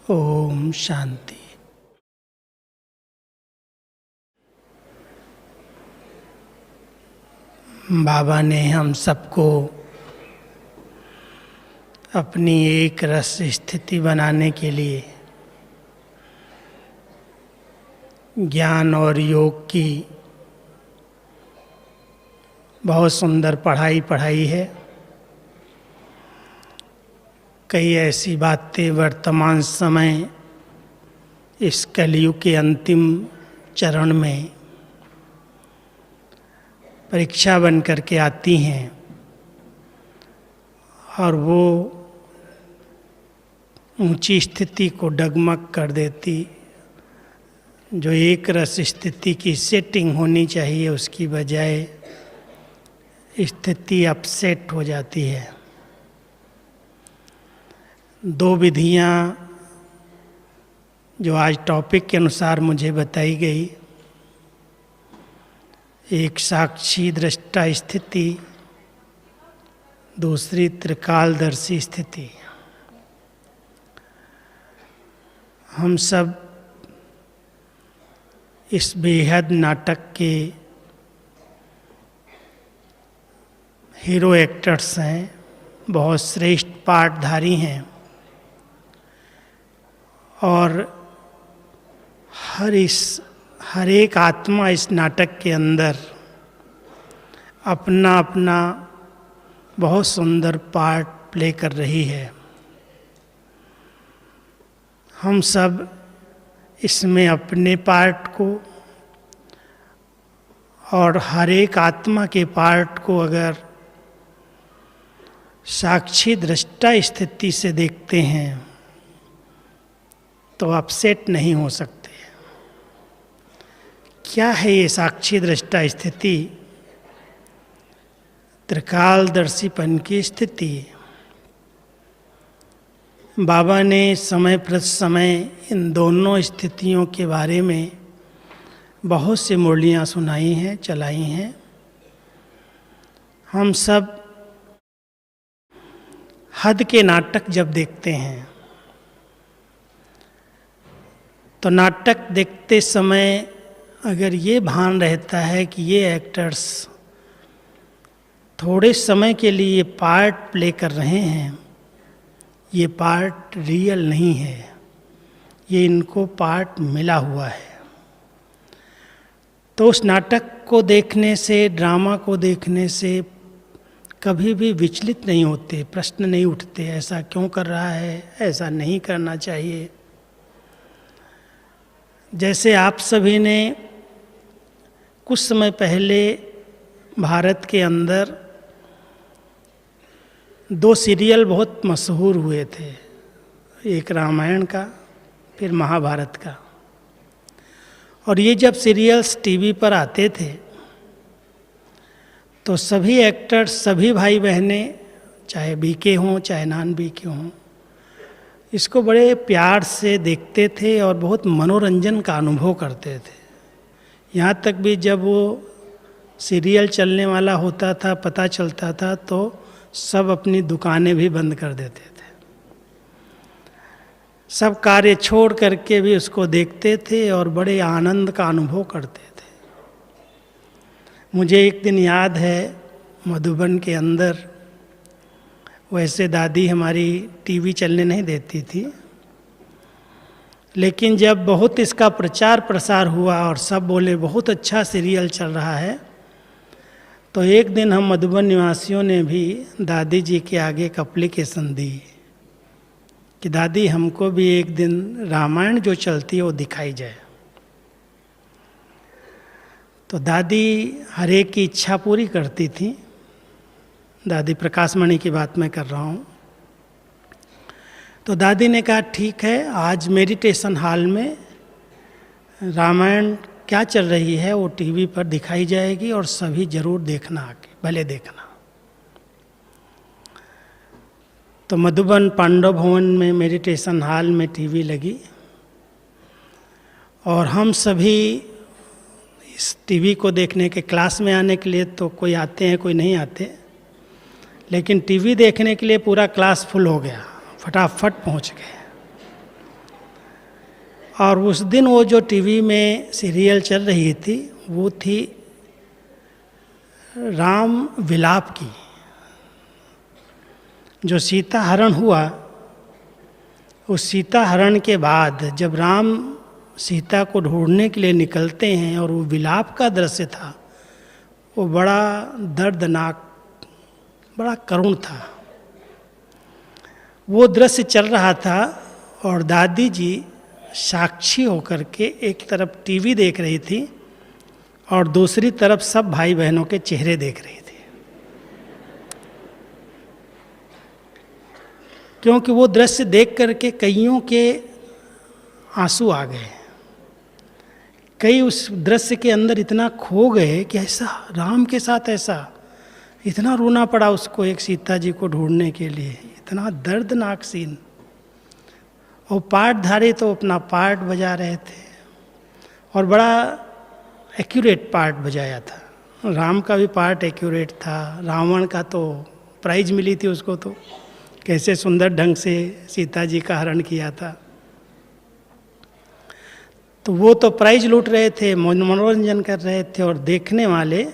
ओम शांति। बाबा ने हम सबको अपनी एक रस स्थिति बनाने के लिए ज्ञान और योग की बहुत सुंदर पढ़ाई है। कई ऐसी बातें वर्तमान समय इस कलयुग के अंतिम चरण में परीक्षा बन करके आती हैं और वो ऊंची स्थिति को डगमग कर देती। जो एक रस स्थिति की सेटिंग होनी चाहिए उसकी बजाय स्थिति अपसेट हो जाती है। दो विधियां जो आज टॉपिक के अनुसार मुझे बताई गई, एक साक्षी दृष्टा स्थिति, दूसरी त्रिकालदर्शी स्थिति। हम सब इस बेहद नाटक के हीरो एक्टर्स हैं, बहुत श्रेष्ठ पाठधारी हैं और हर एक आत्मा इस नाटक के अंदर अपना अपना बहुत सुंदर पार्ट प्ले कर रही है। हम सब इसमें अपने पार्ट को और हर एक आत्मा के पार्ट को अगर साक्षी दृष्टा स्थिति से देखते हैं तो अपसेट नहीं हो सकते। क्या है ये साक्षी दृष्टा स्थिति? त्रिकालदर्शीपन की स्थिति। बाबा ने समय प्रति समय इन दोनों स्थितियों के बारे में बहुत सी मुरलियाँ सुनाई हैं, चलाई हैं। हम सब हद के नाटक जब देखते हैं तो नाटक देखते समय अगर ये भान रहता है कि ये एक्टर्स थोड़े समय के लिए पार्ट प्ले कर रहे हैं, ये पार्ट रियल नहीं है, ये इनको पार्ट मिला हुआ है, तो उस नाटक को देखने से, ड्रामा को देखने से कभी भी विचलित नहीं होते, प्रश्न नहीं उठते ऐसा क्यों कर रहा है, ऐसा नहीं करना चाहिए। जैसे आप सभी ने कुछ समय पहले भारत के अंदर दो सीरियल बहुत मशहूर हुए थे, एक रामायण का फिर महाभारत का। और ये जब सीरियल्स टीवी पर आते थे तो सभी एक्टर्स, सभी भाई बहनें, चाहे बीके हों चाहे नॉन बीके हों, इसको बड़े प्यार से देखते थे और बहुत मनोरंजन का अनुभव करते थे। यहाँ तक भी जब वो सीरियल चलने वाला होता था, पता चलता था, तो सब अपनी दुकानें भी बंद कर देते थे, सब कार्य छोड़ करके भी उसको देखते थे और बड़े आनंद का अनुभव करते थे। मुझे एक दिन याद है, मधुबन के अंदर वैसे दादी हमारी टीवी चलने नहीं देती थी, लेकिन जब बहुत इसका प्रचार प्रसार हुआ और सब बोले बहुत अच्छा सीरियल चल रहा है, तो एक दिन हम मधुबन निवासियों ने भी दादी जी के आगे एक एप्लीकेशन दी कि दादी हमको भी एक दिन रामायण जो चलती है वो दिखाई जाए। तो दादी हर एक की इच्छा पूरी करती थी। दादी प्रकाशमणि की बात मैं कर रहा हूँ। तो दादी ने कहा ठीक है, आज मेडिटेशन हॉल में रामायण क्या चल रही है वो टीवी पर दिखाई जाएगी और सभी जरूर देखना, आके भले देखना। तो मधुबन पांडव भवन में मेडिटेशन हॉल में टीवी लगी और हम सभी इस टीवी को देखने के, क्लास में आने के लिए तो कोई आते हैं कोई नहीं आते, लेकिन टीवी देखने के लिए पूरा क्लास फुल हो गया, फटाफट पहुंच गए। और उस दिन वो जो टीवी में सीरियल चल रही थी वो थी राम विलाप की। जो सीता हरण हुआ, उस सीता हरण के बाद जब राम सीता को ढूंढने के लिए निकलते हैं और वो विलाप का दृश्य था, वो बड़ा दर्दनाक, बड़ा करुण था। वो दृश्य चल रहा था और दादी जी साक्षी होकर के एक तरफ टीवी देख रही थी और दूसरी तरफ सब भाई बहनों के चेहरे देख रही थी, क्योंकि वो दृश्य देख करके कईयों के आंसू आ गए। कई उस दृश्य के अंदर इतना खो गए कि ऐसा राम के साथ ऐसा, इतना रोना पड़ा उसको एक सीता जी को ढूंढने के लिए, इतना दर्दनाक सीन। और पार्टधारी तो अपना पार्ट बजा रहे थे और बड़ा एक्यूरेट पार्ट बजाया था। राम का भी पार्ट एक्यूरेट था, रावण का तो प्राइज मिली थी उसको, तो कैसे सुंदर ढंग से सीता जी का हरण किया था। तो वो तो प्राइज लूट रहे थे, मनोरंजन कर रहे थे और देखने वाले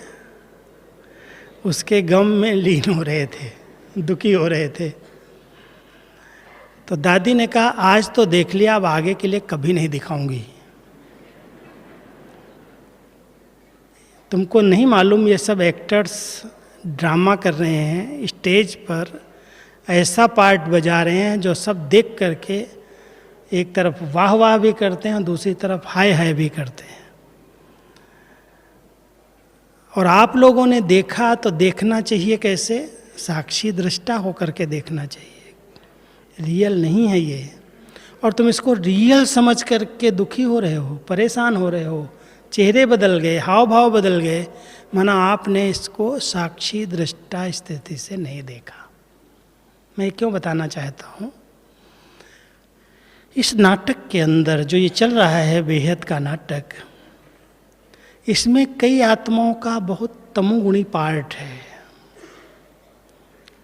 उसके गम में लीन हो रहे थे, दुखी हो रहे थे। तो दादी ने कहा आज तो देख लिया, अब आगे के लिए कभी नहीं दिखाऊंगी। तुमको नहीं मालूम ये सब एक्टर्स ड्रामा कर रहे हैं, स्टेज पर ऐसा पार्ट बजा रहे हैं जो सब देख करके एक तरफ वाह वाह भी करते हैं, दूसरी तरफ हाय हाय भी करते हैं। और आप लोगों ने देखा तो देखना चाहिए कैसे, साक्षी दृष्टा होकर के देखना चाहिए। रियल नहीं है ये, और तुम इसको रियल समझ करके दुखी हो रहे हो, परेशान हो रहे हो, चेहरे बदल गए, हाव भाव बदल गए, माना आपने इसको साक्षी दृष्टा स्थिति से नहीं देखा। मैं क्यों बताना चाहता हूँ, इस नाटक के अंदर जो ये चल रहा है बेहद का नाटक, इसमें कई आत्माओं का बहुत तमोगुणी पार्ट है।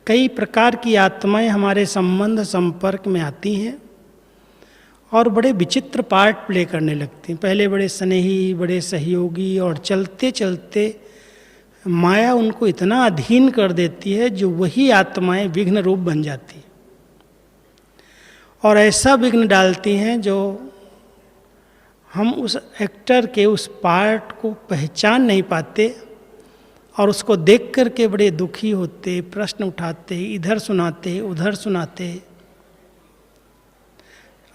कई प्रकार की आत्माएं हमारे संबंध संपर्क में आती हैं और बड़े विचित्र पार्ट प्ले करने लगती हैं। पहले बड़े स्नेही, बड़े सहयोगी, और चलते चलते माया उनको इतना अधीन कर देती है जो वही आत्माएं विघ्न रूप बन जाती, और ऐसा विघ्न डालती हैं जो हम उस एक्टर के उस पार्ट को पहचान नहीं पाते और उसको देख कर के बड़े दुखी होते, प्रश्न उठाते, इधर सुनाते उधर सुनाते।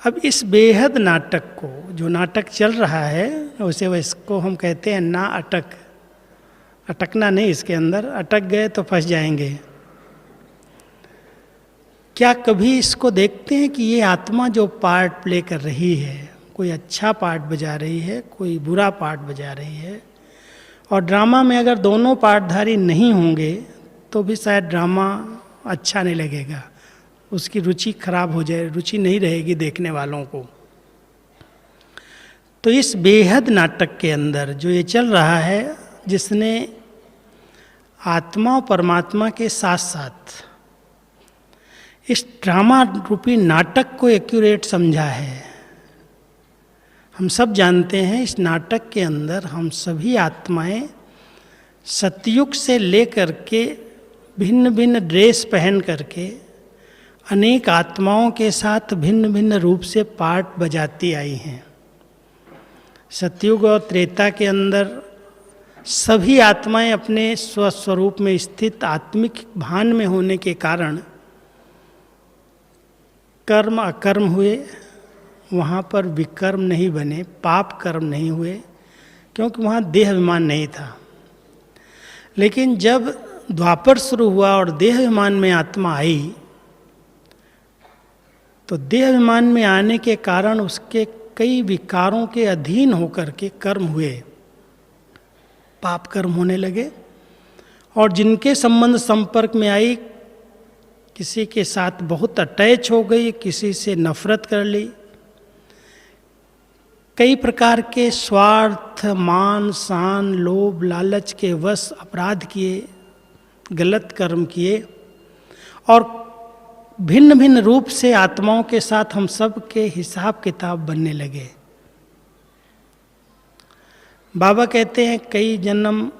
अब इस बेहद नाटक को, जो नाटक चल रहा है, उसे इसको हम कहते हैं ना अटक, अटकना नहीं, इसके अंदर अटक गए तो फंस जाएंगे। क्या कभी इसको देखते हैं कि ये आत्मा जो पार्ट प्ले कर रही है, कोई अच्छा पार्ट बजा रही है, कोई बुरा पार्ट बजा रही है, और ड्रामा में अगर दोनों पार्टधारी नहीं होंगे तो भी शायद ड्रामा अच्छा नहीं लगेगा, उसकी रुचि खराब हो जाए, रुचि नहीं रहेगी देखने वालों को। तो इस बेहद नाटक के अंदर जो ये चल रहा है, जिसने आत्मा और परमात्मा के साथ साथ इस ड्रामा रूपी नाटक को एक्यूरेट समझा है। हम सब जानते हैं इस नाटक के अंदर हम सभी आत्माएं सतयुग से लेकर के भिन्न भिन्न ड्रेस पहन करके अनेक आत्माओं के साथ भिन्न भिन्न रूप से पार्ट बजाती आई हैं। सतयुग और त्रेता के अंदर सभी आत्माएं अपने स्वस्वरूप में स्थित आत्मिक भान में होने के कारण कर्म अकर्म हुए, वहाँ पर विकर्म नहीं बने, पाप कर्म नहीं हुए, क्योंकि वहाँ देह अभिमान नहीं था। लेकिन जब द्वापर शुरू हुआ और देह अभिमान में आत्मा आई, तो देह अभिमान में आने के कारण उसके कई विकारों के अधीन होकर के कर्म हुए, पाप कर्म होने लगे, और जिनके संबंध संपर्क में आई, किसी के साथ बहुत अटैच हो गई, किसी से नफरत कर ली, कई प्रकार के स्वार्थ, मान, शान, लोभ, लालच के वश अपराध किए, गलत कर्म किए, और भिन्न भिन्न रूप से आत्माओं के साथ हम सब के हिसाब किताब बनने लगे। बाबा कहते हैं कई जन्म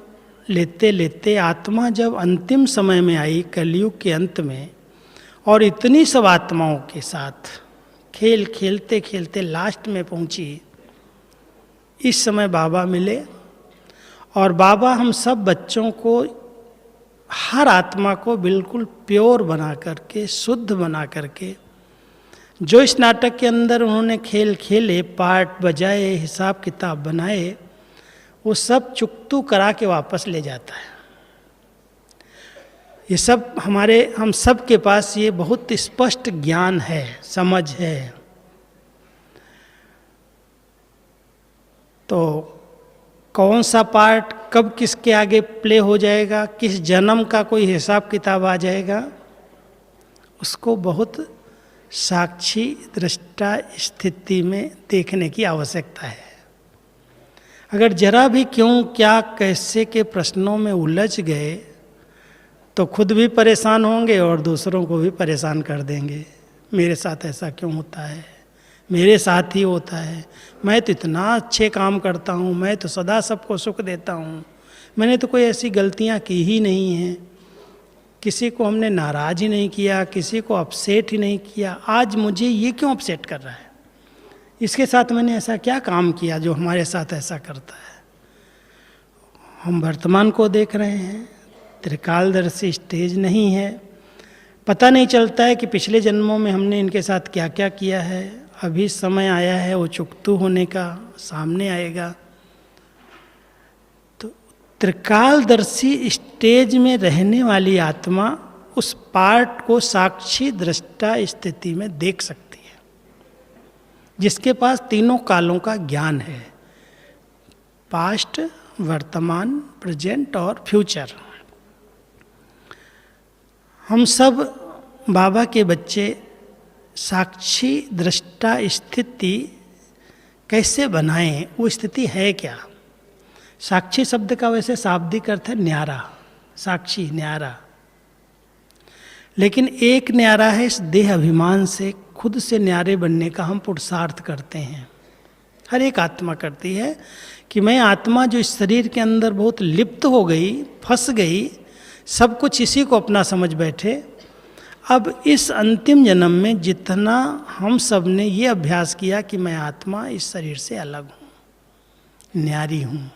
लेते लेते आत्मा जब अंतिम समय में आई कलयुग के अंत में, और इतनी सब आत्माओं के साथ खेल खेलते खेलते लास्ट में पहुंची, इस समय बाबा मिले। और बाबा हम सब बच्चों को, हर आत्मा को बिल्कुल प्योर बना करके, शुद्ध बना करके, जो इस नाटक के अंदर उन्होंने खेल खेले, पार्ट बजाए, हिसाब किताब बनाए, वो सब चुकतू करा के वापस ले जाता है। ये सब हम सब के पास ये बहुत स्पष्ट ज्ञान है, समझ है। तो कौन सा पार्ट कब किसके आगे प्ले हो जाएगा, किस जन्म का कोई हिसाब किताब आ जाएगा, उसको बहुत साक्षी दृष्टा स्थिति में देखने की आवश्यकता है। अगर जरा भी क्यों, क्या, कैसे के प्रश्नों में उलझ गए तो खुद भी परेशान होंगे और दूसरों को भी परेशान कर देंगे। मेरे साथ ऐसा क्यों होता है, मेरे साथ ही होता है, मैं तो इतना अच्छे काम करता हूँ, मैं तो सदा सबको सुख देता हूँ, मैंने तो कोई ऐसी गलतियाँ की ही नहीं हैं, किसी को हमने नाराज़ ही नहीं किया, किसी को अपसेट ही नहीं किया, आज मुझे ये क्यों अपसेट कर रहा है, इसके साथ मैंने ऐसा क्या काम किया जो हमारे साथ ऐसा करता है। हम वर्तमान को देख रहे हैं, त्रिकालदर्शी स्टेज नहीं है, पता नहीं चलता है कि पिछले जन्मों में हमने इनके साथ क्या क्या किया है। अभी समय आया है वो चुकतू होने का, सामने आएगा। तो त्रिकालदर्शी स्टेज में रहने वाली आत्मा उस पार्ट को साक्षी दृष्टा स्थिति में देख सकती है, जिसके पास तीनों कालों का ज्ञान है, पास्ट, वर्तमान, प्रेजेंट और फ्यूचर। हम सब बाबा के बच्चे साक्षी दृष्टा स्थिति कैसे बनाएं, वो स्थिति है क्या। साक्षी शब्द का वैसे शाब्दिक अर्थ है न्यारा, साक्षी न्यारा, लेकिन एक न्यारा है इस देह अभिमान से खुद से न्यारे बनने का हम पुरुषार्थ करते हैं। हर एक आत्मा करती है कि मैं आत्मा जो इस शरीर के अंदर बहुत लिप्त हो गई, फंस गई, सब कुछ इसी को अपना समझ बैठे, अब इस अंतिम जन्म में जितना हम सब ने ये अभ्यास किया कि मैं आत्मा इस शरीर से अलग हूँ, न्यारी हूँ,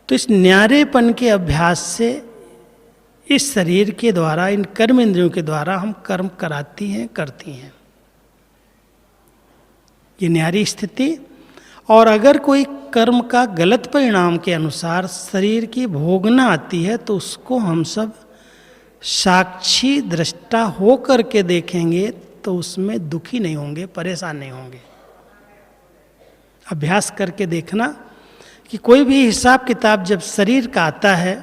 तो इस न्यारेपन के अभ्यास से इस शरीर के द्वारा, इन कर्म इंद्रियों के द्वारा हम कर्म कराती हैं, करती हैं, ये न्यारी स्थिति। और अगर कोई कर्म का गलत परिणाम के अनुसार शरीर की भोगना आती है तो उसको हम सब साक्षी दृष्टा हो करके देखेंगे तो उसमें दुखी नहीं होंगे, परेशान नहीं होंगे। अभ्यास करके देखना कि कोई भी हिसाब किताब जब शरीर का आता है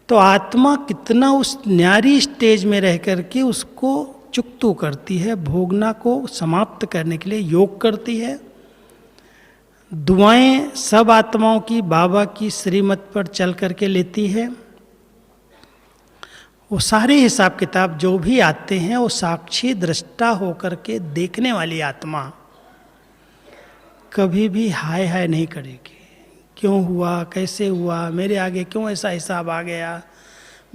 तो आत्मा कितना उस न्यारी स्टेज में रह करके उसको चुकतू करती है, भोगना को समाप्त करने के लिए योग करती है। दुआएं सब आत्माओं की बाबा की श्रीमत पर चल करके लेती है। वो सारे हिसाब किताब जो भी आते हैं वो साक्षी दृष्टा होकर के देखने वाली आत्मा कभी भी हाय हाय नहीं करेगी, क्यों हुआ, कैसे हुआ, मेरे आगे क्यों ऐसा हिसाब आ गया।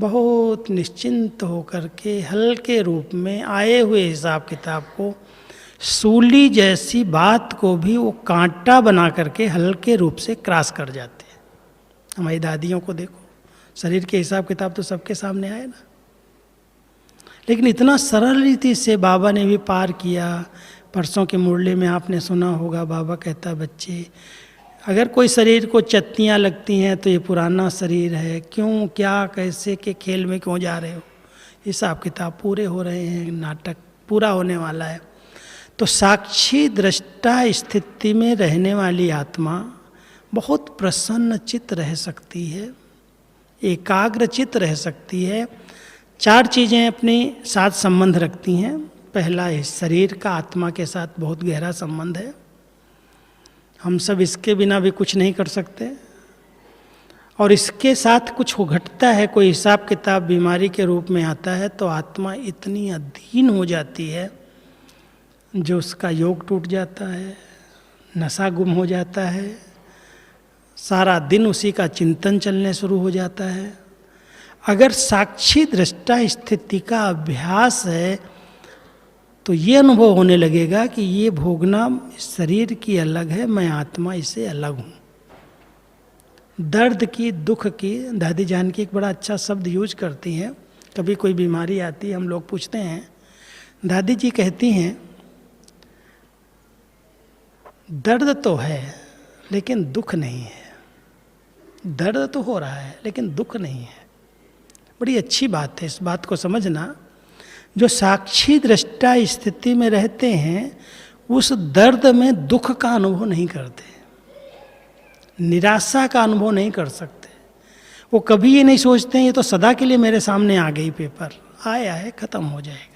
बहुत निश्चिंत होकर के हल्के रूप में आए हुए हिसाब किताब को, सूली जैसी बात को भी वो कांटा बना करके हल्के रूप से क्रॉस कर जाते हैं। हमारी दादियों को देखो, शरीर के हिसाब किताब तो सबके सामने आए ना, लेकिन इतना सरल रीति से बाबा ने भी पार किया। परसों के मुरली में आपने सुना होगा, बाबा कहता है बच्चे अगर कोई शरीर को चत्तियाँ लगती हैं तो ये पुराना शरीर है, क्यों, क्या, कैसे के खेल में क्यों जा रहे हो, हिसाब किताब पूरे हो रहे हैं, नाटक पूरा होने वाला है। तो साक्षी दृष्टा स्थिति में रहने वाली आत्मा बहुत प्रसन्न चित्त रह सकती है, एकाग्र चित्त रह सकती है। चार चीज़ें अपने साथ संबंध रखती हैं। पहला है शरीर का आत्मा के साथ बहुत गहरा संबंध है, हम सब इसके बिना भी कुछ नहीं कर सकते, और इसके साथ कुछ हो घटता है, कोई हिसाब किताब बीमारी के रूप में आता है तो आत्मा इतनी अधीन हो जाती है जो उसका योग टूट जाता है, नशा गुम हो जाता है, सारा दिन उसी का चिंतन चलने शुरू हो जाता है। अगर साक्षी दृष्टा स्थिति का अभ्यास है तो ये अनुभव होने लगेगा कि ये भोगना शरीर की अलग है, मैं आत्मा इससे अलग हूँ। दर्द की, दुख की, दादी जानकी एक बड़ा अच्छा शब्द यूज करती हैं। कभी कोई बीमारी आती है, हम लोग पूछते हैं, दादी जी कहती हैं दर्द तो है लेकिन दुख नहीं है। दर्द तो हो रहा है लेकिन दुख नहीं है। बड़ी अच्छी बात है, इस बात को समझना। जो साक्षी दृष्टा स्थिति में रहते हैं उस दर्द में दुख का अनुभव नहीं करते, निराशा का अनुभव नहीं कर सकते। वो कभी ये नहीं सोचते हैं ये तो सदा के लिए मेरे सामने आ गई, पेपर आया है, खत्म हो जाएगा।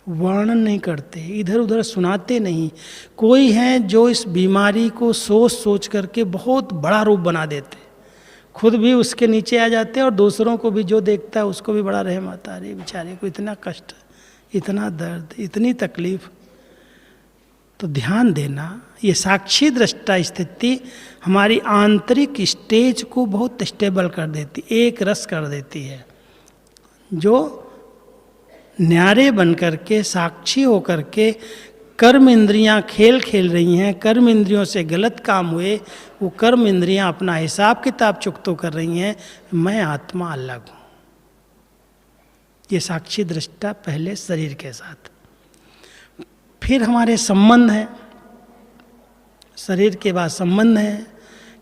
वर्णन नहीं करते, इधर उधर सुनाते नहीं। कोई है जो इस बीमारी को सोच सोच करके बहुत बड़ा रूप बना देते, खुद भी उसके नीचे आ जाते हैं और दूसरों को भी जो देखता है उसको भी बड़ा रहम आता है, अरे बेचारे को इतना कष्ट, इतना दर्द, इतनी तकलीफ। तो ध्यान देना, ये साक्षी दृष्टा स्थिति हमारी आंतरिक स्टेज को बहुत स्टेबल कर देती, एक रस कर देती है। जो न्यारे बन करके, साक्षी होकर के कर्म इंद्रियां खेल खेल रही हैं, कर्म इंद्रियों से गलत काम हुए, वो कर्म इंद्रियां अपना हिसाब किताब चुकतो कर रही हैं, मैं आत्मा अलग हूँ। ये साक्षी दृष्टा पहले शरीर के साथ। फिर हमारे संबंध हैं, शरीर के बाद संबंध हैं,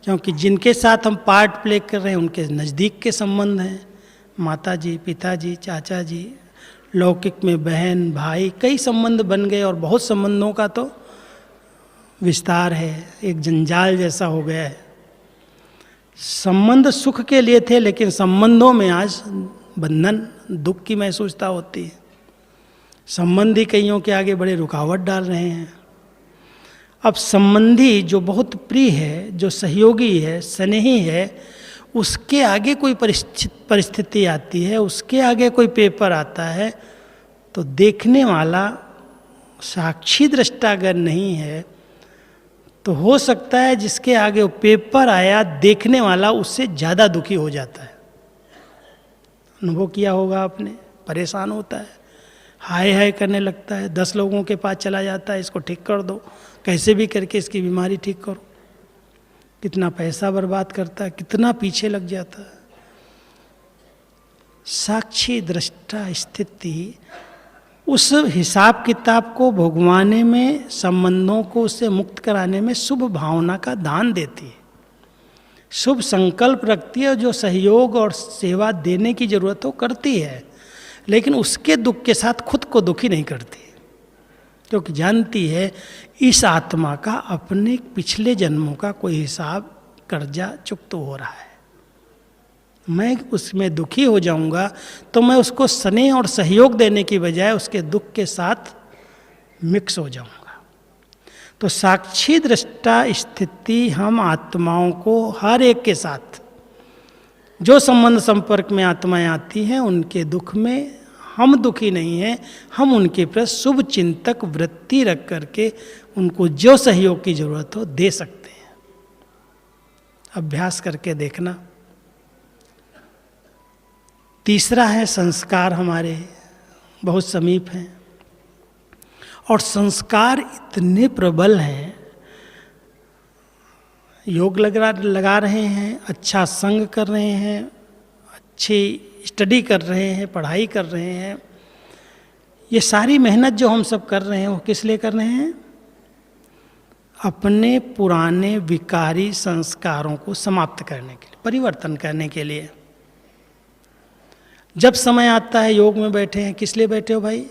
क्योंकि जिनके साथ हम पार्ट प्ले कर रहे हैं उनके नज़दीक के संबंध हैं। माता जी, पिताजी, चाचा जी, लौकिक में बहन भाई, कई संबंध बन गए और बहुत संबंधों का तो विस्तार है, एक जंजाल जैसा हो गया है। संबंध सुख के लिए थे लेकिन संबंधों में आज बंधन, दुख की महसूसता होती है। संबंधी कईयों के आगे बड़े रुकावट डाल रहे हैं। अब संबंधी जो बहुत प्रिय है, जो सहयोगी है, स्नेही है, उसके आगे कोई परिस्थिति आती है, उसके आगे कोई पेपर आता है, तो देखने वाला साक्षी दृष्टा अगर नहीं है तो हो सकता है जिसके आगे वो पेपर आया, देखने वाला उससे ज़्यादा दुखी हो जाता है। अनुभव किया होगा आपने, परेशान होता है, हाय हाय करने लगता है, 10 लोगों के पास चला जाता है, इसको ठीक कर दो, कैसे भी करके इसकी बीमारी ठीक करो। कितना पैसा बर्बाद करता है, कितना पीछे लग जाता है। साक्षी दृष्टा स्थिति उस हिसाब किताब को भुगवाने में, संबंधों को उससे मुक्त कराने में शुभ भावना का दान देती है, शुभ संकल्प रखती है। जो सहयोग और सेवा देने की जरूरत हो करती है, लेकिन उसके दुख के साथ खुद को दुखी नहीं करती, क्योंकि जानती है इस आत्मा का अपने पिछले जन्मों का कोई हिसाब, कर्जा चुकता हो रहा है। मैं उसमें दुखी हो जाऊंगा तो मैं उसको स्नेह और सहयोग देने की बजाय उसके दुख के साथ मिक्स हो जाऊंगा। तो साक्षी दृष्टा स्थिति हम आत्माओं को हर एक के साथ, जो संबंध संपर्क में आत्माएं आती हैं, उनके दुख में हम दुखी नहीं हैं, हम उनके प्रति शुभ चिंतक वृत्ति रख करके उनको जो सहयोग की जरूरत हो दे सकते हैं। अभ्यास करके देखना। तीसरा है संस्कार, हमारे बहुत समीप हैं और संस्कार इतने प्रबल हैं। योग लगा रहे हैं, अच्छा संग कर रहे हैं, अच्छी स्टडी कर रहे हैं, पढ़ाई कर रहे हैं, ये सारी मेहनत जो हम सब कर रहे हैं वो किस लिए कर रहे हैं? अपने पुराने विकारी संस्कारों को समाप्त करने के लिए, परिवर्तन करने के लिए। जब समय आता है, योग में बैठे हैं, किस लिए बैठे हो भाई?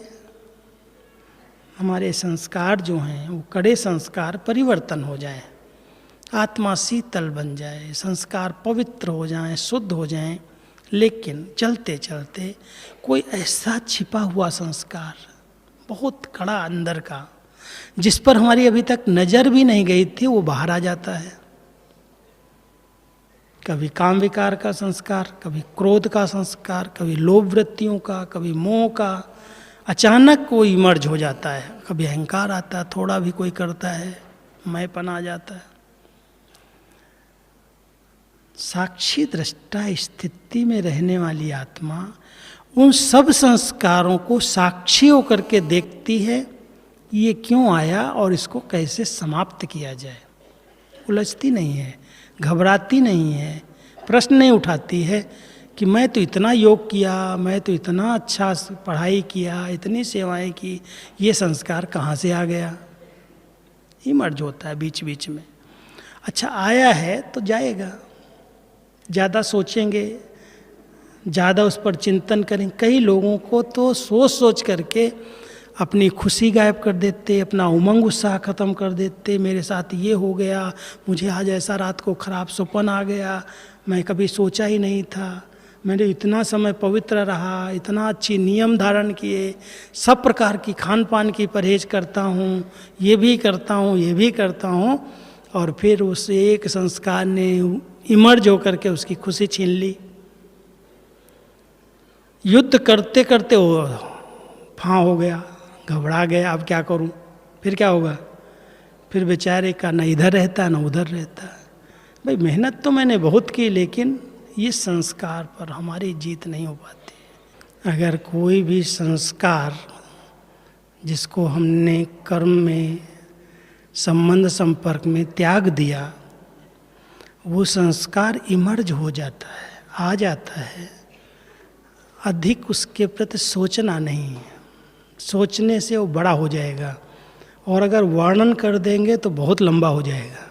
हमारे संस्कार जो हैं वो कड़े संस्कार परिवर्तन हो जाएं, आत्मा शीतल बन जाए, संस्कार पवित्र हो जाएं, शुद्ध हो जाएं। लेकिन चलते चलते कोई ऐसा छिपा हुआ संस्कार बहुत कड़ा अंदर का, जिस पर हमारी अभी तक नजर भी नहीं गई थी, वो बाहर आ जाता है। कभी काम विकार का संस्कार, कभी क्रोध का संस्कार, कभी लोभ वृत्तियों का, कभी मोह का, अचानक कोई इमर्ज हो जाता है। कभी अहंकार आता है, थोड़ा भी कोई करता है मैंपन आ जाता है। साक्षी दृष्टा स्थिति में रहने वाली आत्मा उन सब संस्कारों को साक्षी होकर के देखती है, ये क्यों आया और इसको कैसे समाप्त किया जाए। उलझती नहीं है, घबराती नहीं है, प्रश्न नहीं उठाती है कि मैं तो इतना योग किया, मैं तो इतना अच्छा पढ़ाई किया, इतनी सेवाएं की, ये संस्कार कहाँ से आ गया। इमर्ज होता है बीच बीच में। अच्छा आया है तो जाएगा, ज़्यादा सोचेंगे, ज़्यादा उस पर चिंतन करेंगे। कई लोगों को तो सोच सोच करके अपनी खुशी गायब कर देते, अपना उमंग उत्साह ख़त्म कर देते। मेरे साथ ये हो गया, मुझे आज ऐसा रात को खराब सपन आ गया, मैं कभी सोचा ही नहीं था, मैंने इतना समय पवित्र रहा, इतना अच्छी नियम धारण किए, सब प्रकार की खान पान की परहेज करता हूँ, ये भी करता हूँ, ये भी करता हूँ, और फिर उस एक संस्कार ने इमर्ज होकर के उसकी खुशी छीन ली। युद्ध करते करते वो फां हो गया, घबरा गया, अब क्या करूं, फिर क्या होगा, फिर बेचारे का न इधर रहता न उधर रहता। भाई मेहनत तो मैंने बहुत की, लेकिन इस संस्कार पर हमारी जीत नहीं हो पाती। अगर कोई भी संस्कार जिसको हमने कर्म में, संबंध संपर्क में त्याग दिया, वो संस्कार इमर्ज हो जाता है, आ जाता है। अधिक उसके प्रति सोचना नहीं, सोचने से वो बड़ा हो जाएगा, और अगर वर्णन कर देंगे तो बहुत लंबा हो जाएगा।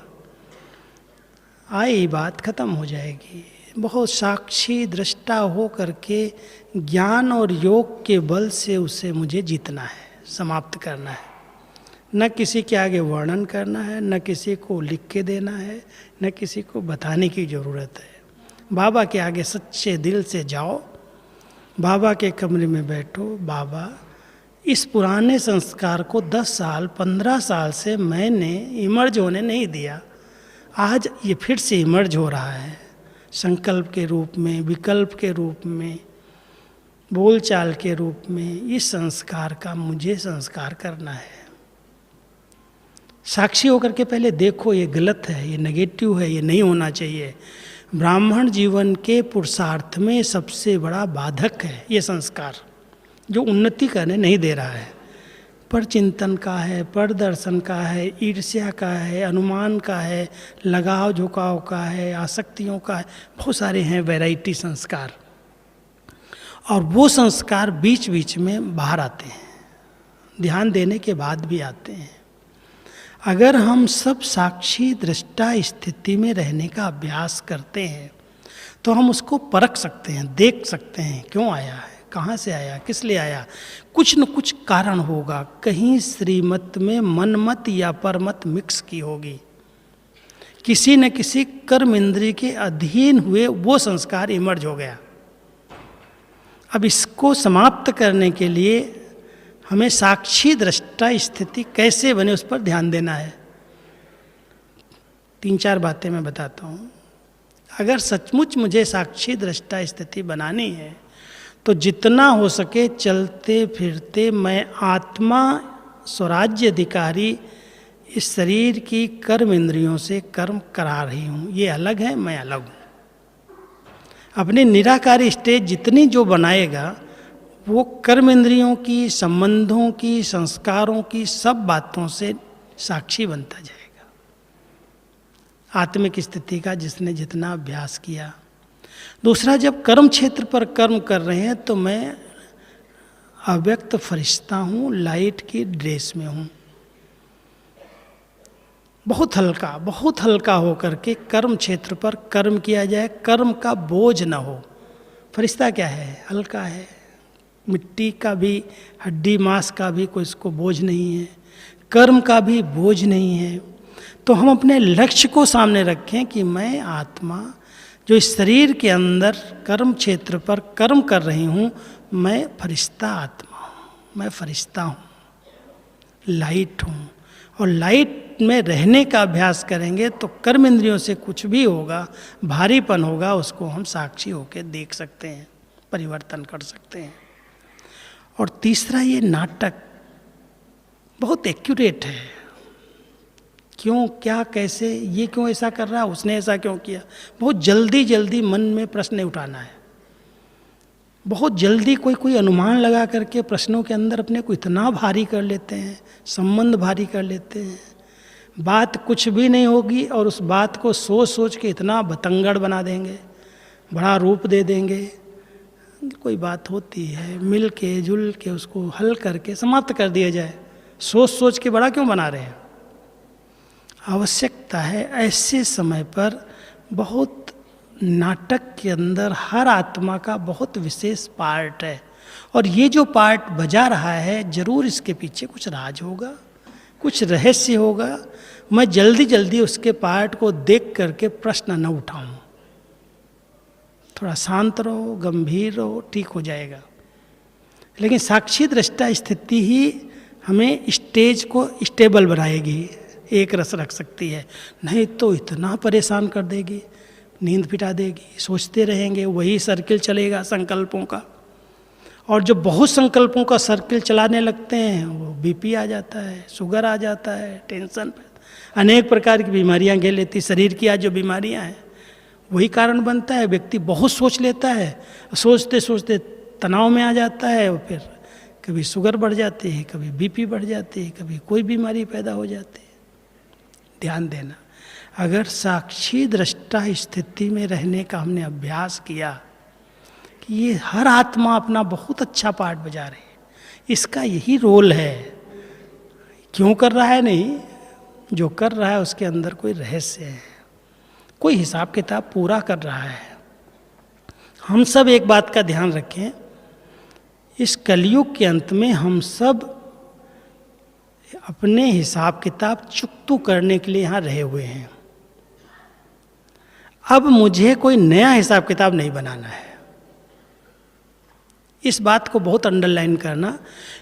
आई बात खत्म हो जाएगी। बहुत साक्षी दृष्टा हो करके ज्ञान और योग के बल से उसे मुझे जीतना है, समाप्त करना है। न किसी के आगे वर्णन करना है, न किसी को लिख के देना है, न किसी को बताने की ज़रूरत है। बाबा के आगे सच्चे दिल से जाओ, बाबा के कमरे में बैठो। बाबा, इस पुराने संस्कार को 10 साल 15 साल से मैंने इमर्ज होने नहीं दिया, आज ये फिर से इमर्ज हो रहा है, संकल्प के रूप में, विकल्प के रूप में, बोलचाल के रूप में। इस संस्कार का मुझे संस्कार करना है। साक्षी होकर के पहले देखो, ये गलत है, ये नेगेटिव है, ये नहीं होना चाहिए। ब्राह्मण जीवन के पुरुषार्थ में सबसे बड़ा बाधक है ये संस्कार, जो उन्नति करने नहीं दे रहा है। पर चिंतन का है, पर दर्शन का है, ईर्ष्या का है, अनुमान का है, लगाव झुकाव का है, आसक्तियों का है, बहुत सारे हैं वैरायटी संस्कार। और वो संस्कार बीच बीच में बाहर आते हैं, ध्यान देने के बाद भी आते हैं। अगर हम सब साक्षी दृष्टा स्थिति में रहने का अभ्यास करते हैं तो हम उसको परख सकते हैं, देख सकते हैं क्यों आया है, कहाँ से आया, किस लिए आया। कुछ न कुछ कारण होगा, कहीं श्रीमत में मनमत या परमत मिक्स की होगी, किसी न किसी कर्म इंद्रिय के अधीन हुए वो संस्कार इमर्ज हो गया। अब इसको समाप्त करने के लिए हमें साक्षी दृष्टा स्थिति कैसे बने उस पर ध्यान देना है। 3-4 बातें मैं बताता हूँ। अगर सचमुच मुझे साक्षी दृष्टा स्थिति बनानी है तो जितना हो सके चलते फिरते मैं आत्मा स्वराज्य अधिकारी इस शरीर की कर्म इंद्रियों से कर्म करा रही हूँ, ये अलग है, मैं अलग हूँ। अपनी निराकारी स्टेज जितनी जो बनाएगा वो कर्म इंद्रियों की, संबंधों की, संस्कारों की, सब बातों से साक्षी बनता जाएगा। आत्मिक स्थिति का जिसने जितना अभ्यास किया। दूसरा, जब कर्म क्षेत्र पर कर्म कर रहे हैं तो मैं अव्यक्त फरिश्ता हूँ, लाइट की ड्रेस में हूँ। बहुत हल्का हो करके कर्म क्षेत्र पर कर्म किया जाए, कर्म का बोझ न हो। फरिश्ता क्या है? हल्का है, मिट्टी का भी, हड्डी मांस का भी कोई इसको बोझ नहीं है, कर्म का भी बोझ नहीं है। तो हम अपने लक्ष्य को सामने रखें कि मैं आत्मा जो इस शरीर के अंदर कर्म क्षेत्र पर कर्म कर रही हूँ, मैं फरिश्ता आत्मा हूँ, मैं फरिश्ता हूँ, लाइट हूँ। और लाइट में रहने का अभ्यास करेंगे तो कर्म इंद्रियों से कुछ भी होगा, भारीपन होगा, उसको हम साक्षी होकर देख सकते हैं, परिवर्तन कर सकते हैं। और तीसरा, ये नाटक बहुत एक्यूरेट है क्यों, क्या, कैसे, ये क्यों ऐसा कर रहा है, उसने ऐसा क्यों किया। बहुत जल्दी जल्दी मन में प्रश्न उठाना है, बहुत जल्दी कोई कोई अनुमान लगा करके प्रश्नों के अंदर अपने को इतना भारी कर लेते हैं, संबंध भारी कर लेते हैं। बात कुछ भी नहीं होगी और उस बात को सोच सोच के इतना बतंगड़ बना देंगे, बड़ा रूप दे देंगे। कोई बात होती है, मिल के जुल के उसको हल करके समाप्त कर दिया जाए। सोच सोच के बड़ा क्यों बना रहे हैं। आवश्यकता है ऐसे समय पर बहुत नाटक के अंदर हर आत्मा का बहुत विशेष पार्ट है, और ये जो पार्ट बजा रहा है जरूर इसके पीछे कुछ राज होगा, कुछ रहस्य होगा। मैं जल्दी जल्दी उसके पार्ट को देख करके प्रश्न न उठाऊं। थोड़ा शांत रहो, गंभीर रहो, ठीक हो जाएगा। लेकिन साक्षी दृष्टा स्थिति ही हमें स्टेज को स्टेबल बनाएगी, एक रस रख सकती है। नहीं तो इतना परेशान कर देगी, नींद पिटा देगी, सोचते रहेंगे, वही सर्किल चलेगा संकल्पों का। और जो बहुत संकल्पों का सर्किल चलाने लगते हैं वो बीपी आ जाता है, शुगर आ जाता है, टेंशन, अनेक प्रकार की बीमारियां घेर लेती। शरीर की आज जो बीमारियां हैं वही कारण बनता है। व्यक्ति बहुत सोच लेता है, सोचते सोचते तनाव में आ जाता है, और फिर कभी शुगर बढ़ जाती है, कभी बीपी बढ़ जाती है, कभी कोई बीमारी पैदा हो जाती है। ध्यान देना, अगर साक्षी दृष्टा स्थिति में रहने का हमने अभ्यास किया कि ये हर आत्मा अपना बहुत अच्छा पार्ट बजा रही है, इसका यही रोल है, क्यों कर रहा है नहीं, जो कर रहा है उसके अंदर कोई रहस्य है, कोई हिसाब किताब पूरा कर रहा है। हम सब एक बात का ध्यान रखें, इस कलयुग के अंत में हम सब अपने हिसाब किताब चुकतू करने के लिए यहाँ रहे हुए हैं। अब मुझे कोई नया हिसाब किताब नहीं बनाना है। इस बात को बहुत अंडरलाइन करना,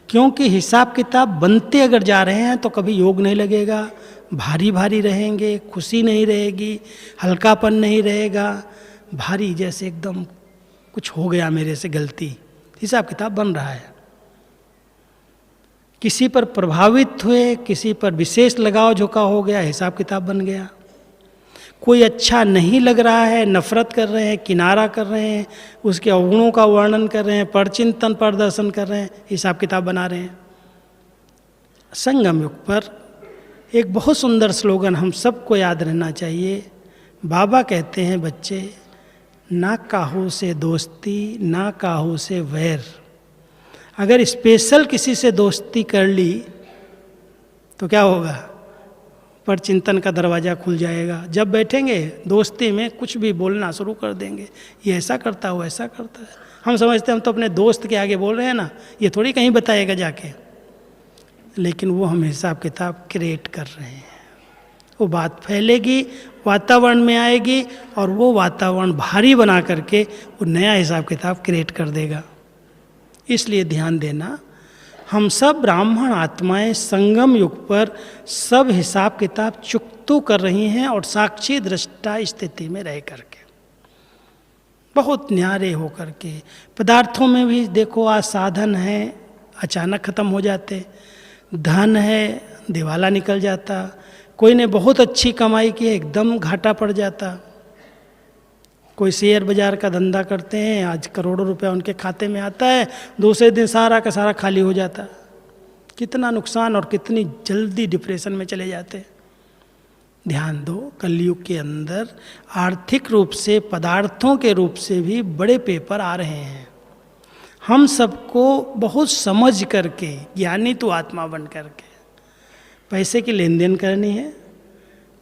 क्योंकि हिसाब किताब बनते अगर जा रहे हैं तो कभी योग नहीं लगेगा, भारी भारी रहेंगे, खुशी नहीं रहेगी, हल्कापन नहीं रहेगा, भारी जैसे एकदम कुछ हो गया मेरे से गलती। हिसाब किताब बन रहा है, किसी पर प्रभावित हुए, किसी पर विशेष लगाव झुकाव हो गया, हिसाब किताब बन गया। कोई अच्छा नहीं लग रहा है, नफरत कर रहे हैं, किनारा कर रहे हैं, उसके अवगुणों का वर्णन कर रहे हैं, परचिंतन प्रदर्शन कर रहे हैं, हिसाब किताब बना रहे हैं। संगम युग पर एक बहुत सुंदर स्लोगन हम सबको याद रहना चाहिए। बाबा कहते हैं, बच्चे, ना काहू से दोस्ती, ना काहू से वैर। अगर स्पेशल किसी से दोस्ती कर ली तो क्या होगा, पर चिंतन का दरवाज़ा खुल जाएगा। जब बैठेंगे दोस्ती में कुछ भी बोलना शुरू कर देंगे, ये ऐसा करता है, वो ऐसा करता है। हम समझते हैं हम तो अपने दोस्त के आगे बोल रहे हैं ना, ये थोड़ी कहीं बताएगा जाके, लेकिन वो हम हिसाब किताब क्रिएट कर रहे हैं। वो बात फैलेगी, वातावरण में आएगी, और वो वातावरण भारी बना करके वो नया हिसाब किताब क्रिएट कर देगा। इसलिए ध्यान देना, हम सब ब्राह्मण आत्माएं संगम युग पर सब हिसाब किताब चुकतू कर रही हैं, और साक्षी दृष्टा स्थिति में रह करके, बहुत न्यारे हो करके। पदार्थों में भी देखो, आज साधन है अचानक ख़त्म हो जाते, धन है दिवाला निकल जाता, कोई ने बहुत अच्छी कमाई की है एकदम घाटा पड़ जाता। कोई शेयर बाजार का धंधा करते हैं, आज करोड़ों रुपया उनके खाते में आता है, दूसरे दिन सारा का सारा खाली हो जाता। कितना नुकसान, और कितनी जल्दी डिप्रेशन में चले जाते। ध्यान दो, कलयुग के अंदर आर्थिक रूप से, पदार्थों के रूप से भी बड़े पेपर आ रहे हैं। हम सबको बहुत समझ करके, ज्ञानी तो आत्मा बन करके पैसे की लेन देन करनी है,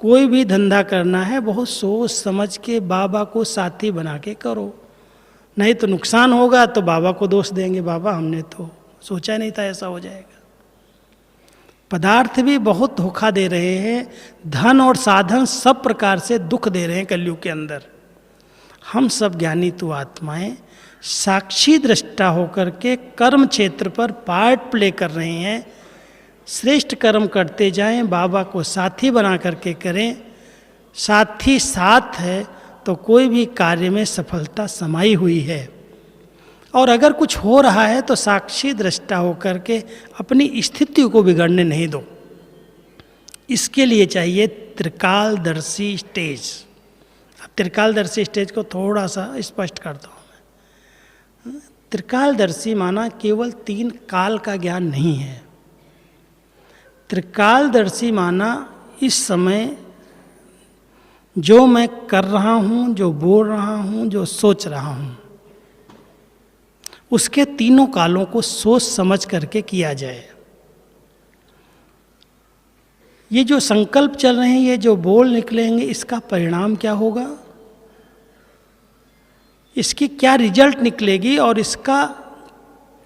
कोई भी धंधा करना है, बहुत सोच समझ के बाबा को साथी बना के करो। नहीं तो नुकसान होगा तो बाबा को दोष देंगे, बाबा हमने तो सोचा नहीं था ऐसा हो जाएगा। पदार्थ भी बहुत धोखा दे रहे हैं, धन और साधन सब प्रकार से दुख दे रहे हैं कलयुग के अंदर। हम सब ज्ञानी तो आत्माएं साक्षी दृष्टा होकर के कर्म क्षेत्र पर पार्ट प्ले कर रहे हैं। श्रेष्ठ कर्म करते जाएं, बाबा को साथी बना करके करें। साथी साथ है तो कोई भी कार्य में सफलता समाई हुई है। और अगर कुछ हो रहा है तो साक्षी दृष्टा होकर के अपनी स्थिति को बिगड़ने नहीं दो। इसके लिए चाहिए त्रिकालदर्शी स्टेज। अब त्रिकालदर्शी स्टेज को थोड़ा सा स्पष्ट करता हूँ मैं। त्रिकालदर्शी माना केवल 3 काल का ज्ञान नहीं है। त्रिकालदर्शी माना इस समय जो मैं कर रहा हूँ, जो बोल रहा हूँ, जो सोच रहा हूँ, उसके 3 कालों को सोच समझ करके किया जाए। ये जो संकल्प चल रहे हैं, ये जो बोल निकलेंगे, इसका परिणाम क्या होगा, इसकी क्या रिजल्ट निकलेगी और इसका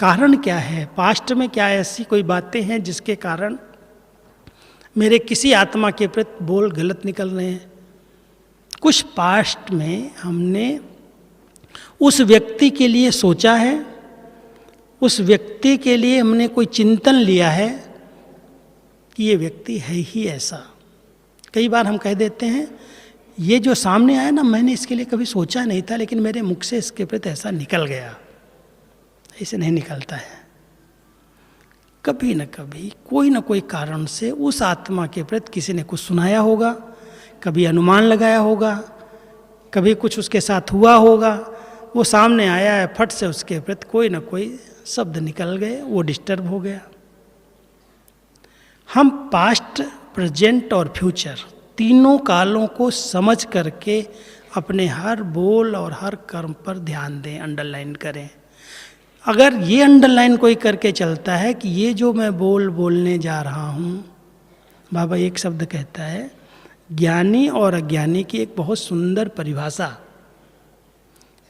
कारण क्या है। पास्ट में क्या ऐसी कोई बातें हैं जिसके कारण मेरे किसी आत्मा के प्रति बोल गलत निकल रहे हैं। कुछ पास्ट में हमने उस व्यक्ति के लिए सोचा है, उस व्यक्ति के लिए हमने कोई चिंतन लिया है कि ये व्यक्ति है ही ऐसा। कई बार हम कह देते हैं ये जो सामने आया ना, मैंने इसके लिए कभी सोचा नहीं था, लेकिन मेरे मुख से इसके प्रति ऐसा निकल गया। ऐसे नहीं निकलता है। कभी न कभी कोई न कोई कारण से उस आत्मा के प्रति किसी ने कुछ सुनाया होगा, कभी अनुमान लगाया होगा, कभी कुछ उसके साथ हुआ होगा, वो सामने आया है, फट से उसके प्रति कोई न कोई शब्द निकल गए, वो डिस्टर्ब हो गया। हम पास्ट, प्रेजेंट और फ्यूचर 3 कालों को समझ करके अपने हर बोल और हर कर्म पर ध्यान दें, अंडरलाइन करें। अगर ये अंडरलाइन कोई करके चलता है कि ये जो मैं बोलने जा रहा हूँ, बाबा एक शब्द कहता है, ज्ञानी और अज्ञानी की एक बहुत सुंदर परिभाषा।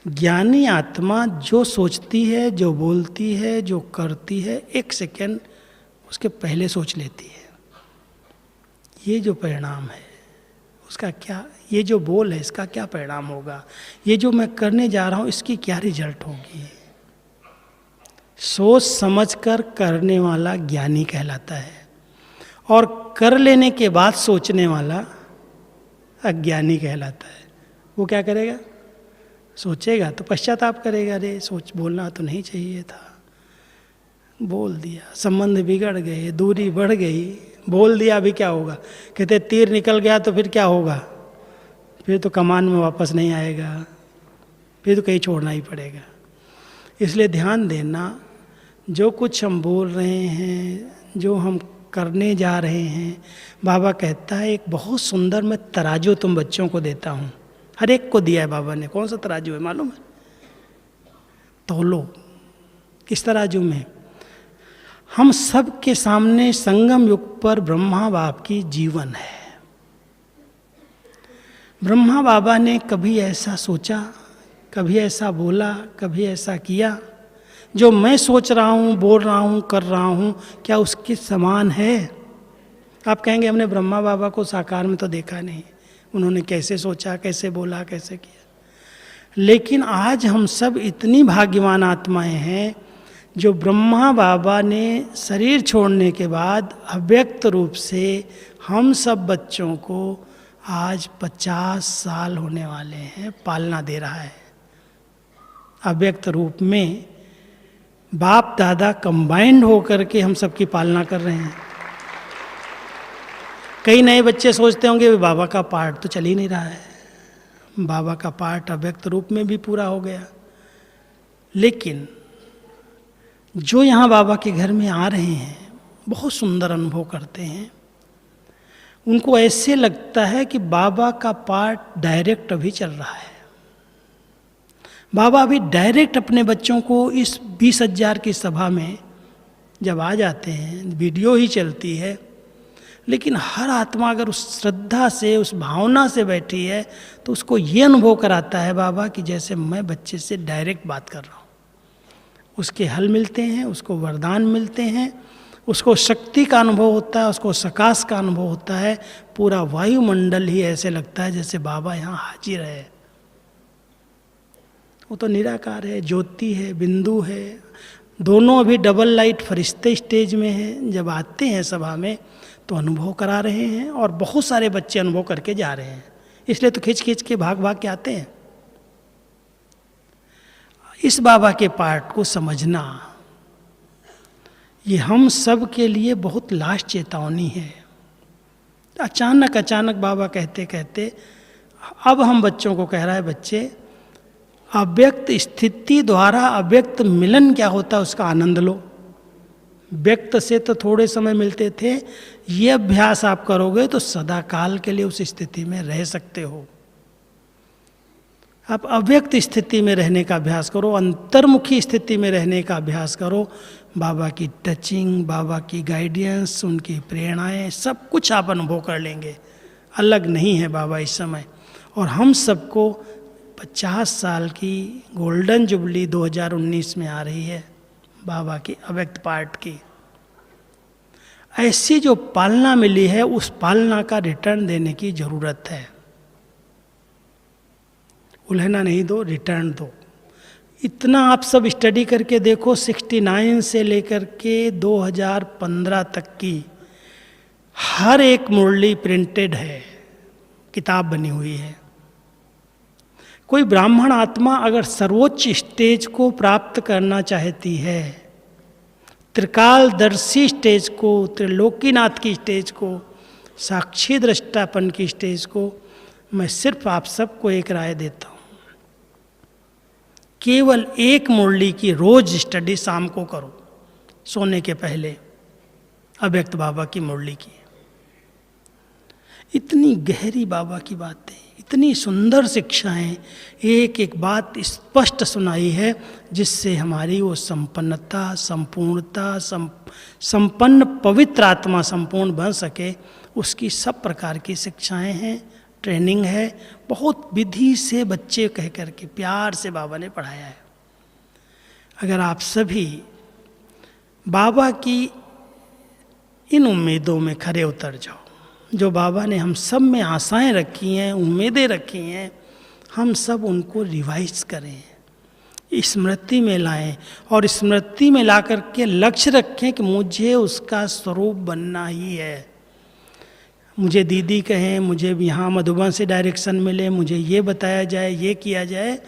ज्ञानी आत्मा जो सोचती है, जो बोलती है, जो करती है, 1 सेकेंड उसके पहले सोच लेती है। ये जो परिणाम है उसका क्या, ये जो बोल है इसका क्या परिणाम होगा, ये जो मैं करने जा रहा हूँ इसकी क्या रिजल्ट होगी। सोच समझकर करने वाला ज्ञानी कहलाता है, और कर लेने के बाद सोचने वाला अज्ञानी कहलाता है। वो क्या करेगा, सोचेगा तो पश्चाताप करेगा, अरे सोच बोलना तो नहीं चाहिए था, बोल दिया, संबंध बिगड़ गए, दूरी बढ़ गई, बोल दिया, अभी क्या होगा। कहते तीर निकल गया तो फिर क्या होगा, फिर तो कमान में वापस नहीं आएगा, फिर तो कहीं छोड़ना ही पड़ेगा। इसलिए ध्यान देना, जो कुछ हम बोल रहे हैं, जो हम करने जा रहे हैं, बाबा कहता है एक बहुत सुंदर मैं तराजू तुम बच्चों को देता हूँ। हर एक को दिया है बाबा ने। कौन सा तराजू है मालूम है? तौलो। किस तराजू में? हम सब के सामने संगम युग पर ब्रह्मा बाप की जीवन है। ब्रह्मा बाबा ने कभी ऐसा सोचा, कभी ऐसा बोला, कभी ऐसा किया, जो मैं सोच रहा हूँ, बोल रहा हूँ, कर रहा हूँ, क्या उसके समान है? आप कहेंगे हमने ब्रह्मा बाबा को साकार में तो देखा नहीं, उन्होंने कैसे सोचा, कैसे बोला, कैसे किया। लेकिन आज हम सब इतनी भाग्यवान आत्माएं हैं जो ब्रह्मा बाबा ने शरीर छोड़ने के बाद अव्यक्त रूप से हम सब बच्चों को आज 50 साल होने वाले हैं पालना दे रहा है। अव्यक्त रूप में बाप दादा कंबाइंड होकर के हम सबकी पालना कर रहे हैं। कई नए बच्चे सोचते होंगे बाबा का पार्ट तो चल ही नहीं रहा है, बाबा का पार्ट अव्यक्त रूप में भी पूरा हो गया। लेकिन जो यहाँ बाबा के घर में आ रहे हैं बहुत सुंदर अनुभव करते हैं। उनको ऐसे लगता है कि बाबा का पार्ट डायरेक्ट अभी चल रहा है। बाबा अभी डायरेक्ट अपने बच्चों को इस 20,000 की सभा में जब आ जाते हैं, वीडियो ही चलती है, लेकिन हर आत्मा अगर उस श्रद्धा से, उस भावना से बैठी है तो उसको ये अनुभव कराता है बाबा कि जैसे मैं बच्चे से डायरेक्ट बात कर रहा हूँ। उसके हल मिलते हैं, उसको वरदान मिलते हैं, उसको शक्ति का अनुभव होता है, उसको सकाश का अनुभव होता है। पूरा वायुमंडल ही ऐसे लगता है जैसे बाबा यहाँ हाजिर है। वो तो निराकार है, ज्योति है, बिंदु है। दोनों अभी डबल लाइट फरिश्ते स्टेज में हैं। जब आते हैं सभा में तो अनुभव करा रहे हैं, और बहुत सारे बच्चे अनुभव करके जा रहे हैं। इसलिए तो खींच खींच के भाग भाग के आते हैं। इस बाबा के पार्ट को समझना ये हम सब के लिए बहुत लास्ट चेतावनी है। अचानक बाबा कहते कहते अब हम बच्चों को कह रहा है, बच्चे अव्यक्त स्थिति द्वारा अव्यक्त मिलन क्या होता है उसका आनंद लो। व्यक्त से तो थोड़े समय मिलते थे, ये अभ्यास आप करोगे तो सदा काल के लिए उस स्थिति में रह सकते हो। आप अव्यक्त स्थिति में रहने का अभ्यास करो, अंतर्मुखी स्थिति में रहने का अभ्यास करो। बाबा की टचिंग, बाबा की गाइडेंस, उनकी प्रेरणाएं, सब कुछ आप अनुभव कर लेंगे। अलग नहीं है बाबा इस समय। और हम सबको 50 साल की गोल्डन जुबली 2019 में आ रही है बाबा की अव्यक्त पार्ट की। ऐसी जो पालना मिली है उस पालना का रिटर्न देने की जरूरत है। उल्हना नहीं दो, रिटर्न दो। इतना आप सब स्टडी करके देखो, 69 से लेकर के 2015 तक की हर एक मुरली प्रिंटेड है, किताब बनी हुई है। कोई ब्राह्मण आत्मा अगर सर्वोच्च स्टेज को प्राप्त करना चाहती है, त्रिकालदर्शी स्टेज को, त्रिलोकीनाथ की स्टेज को, साक्षी दृष्टापन की स्टेज को, मैं सिर्फ आप सबको एक राय देता हूँ, केवल एक मुरली की रोज स्टडी शाम को करो सोने के पहले, अव्यक्त बाबा की मुरली की। इतनी गहरी बाबा की बातें, इतनी सुंदर शिक्षाएं, एक एक बात स्पष्ट सुनाई है जिससे हमारी वो संपन्नता, संपूर्णता, संपन्न पवित्र आत्मा संपूर्ण बन सके। उसकी सब प्रकार की शिक्षाएं हैं, ट्रेनिंग है। बहुत विधि से बच्चे कह करके प्यार से बाबा ने पढ़ाया है। अगर आप सभी बाबा की इन उम्मीदों में खरे उतर जाओ, जो बाबा ने हम सब में आशाएं रखी हैं, उम्मीदें रखी हैं, हम सब उनको रिवाइज करें, स्मृति में लाएं और स्मृति में ला करके लक्ष्य रखें कि मुझे उसका स्वरूप बनना ही है। मुझे दीदी कहें, मुझे यहाँ मधुबन से डायरेक्शन मिले, मुझे ये बताया जाए, ये किया जाए,